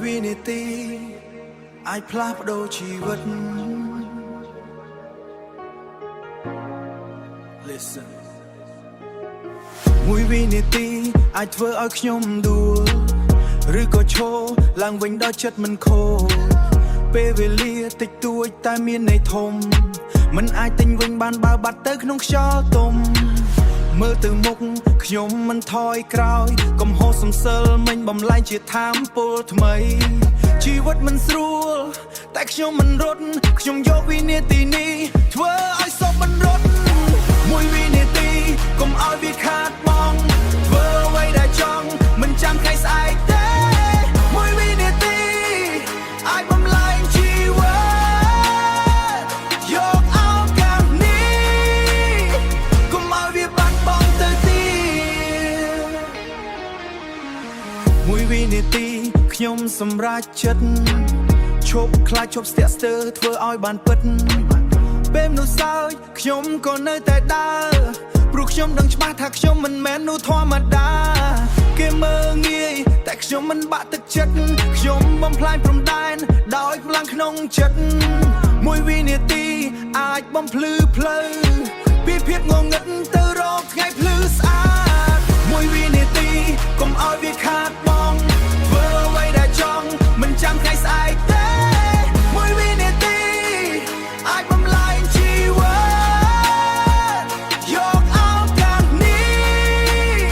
วินาทีអាចផ្លាស់ប្ដូរជីវិត Listen មួយវិនាទីអាចធ្វើឲ្យខ្ញុំដួលឬក៏ឈរឡើងវិញដល់ចិត្តមិនខូចពេលវេលាតិចតួចតែមានន័យធំមិនអាចទិញវិញបានបើបាត់ទៅក្នុងខ្យល់ទុំមើលទៅមុខខ្ញុំមិនថយក្រោយកំហុសសំសិលមិញបំលែងជាថាមពលថ្មីជីវិតមិនស្រួលតែខ្ញុំមិនរត់ខ្ញុំយកវិនាទីនេះធ្វើឲ្យសពមិនរត់មួយវិនាទីកុំឲ្យវាខាតបង់ធ្វើអ្វីដែលចង់មិនចាំថ្ងៃស្អែកទេមួយវិនាទីអាចបំលែងជីវិតយកឱកាសនេះកុំឲ្យវាបាត់បង់ទៅទៀតមួយវិនាទីខ្ញុំសម្រេចចិត្តឈប់ខ្លាចឈប់ស្ទាក់ស្ទើរធ្វើឲ្យបានពិតពេលនោះសើចខ្ញុំក៏នៅតែដើរព្រោះខ្ញុំដឹងច្បាស់ថាខ្ញុំមិនមែននោះធម្មតាគេមើលងាយតែខ្ញុំមិនបាក់ទឹកចិត្តខ្ញុំបំផ្លាញព្រំដែនដោយកម្លាំងក្នុងចិត្តមួយវិនាទីអាចបំភ្លឺផ្លូវពីភាពងងឹតទៅរកថ្ងៃភ្លឺស្អាតមួយវិនាទីកុំឲ្យវាខាតបង់ធ្វើអ្វីដែលចង់មិនចាំថ្ងៃស្អែកទេមួយវិនាទីអាចបំលែងជីវិតយកឱកាសនេះ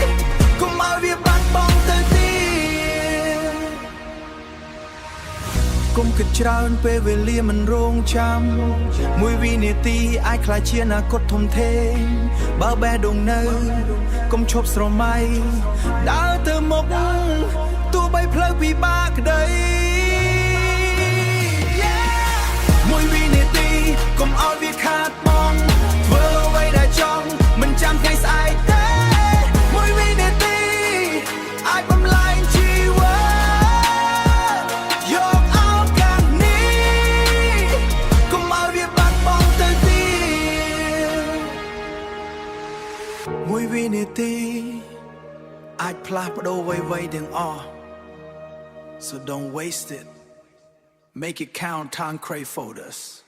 កុំឲ្យវាបាត់បង់ទៅទៀតកុំគិតច្រើនពេលវេលាមិនរងចាំមួយវិនាទីអាចក្លាយជាអនាគតធំធេងបើបេះដូងនៅកុំឈប់ស្រមៃដើរទៅមុខទោះបីផ្លូវពិបាកក្តីមួយវិនាទីកុំឲ្យវាខាតបង់ធ្វើអ្វីដែលចង់មិនចាំថ្ងៃស្អែកទេមួយវិនាទីអាចបំលែងជីវិតយកឱកាសនេះកុំឲ្យវាបាត់បង់ទៅទៀតមួយវិនាទីអាចផ្លាស់ប្ដូរអ្វីៗទាំងអស់ So don't waste it. Make it count, time crave photos.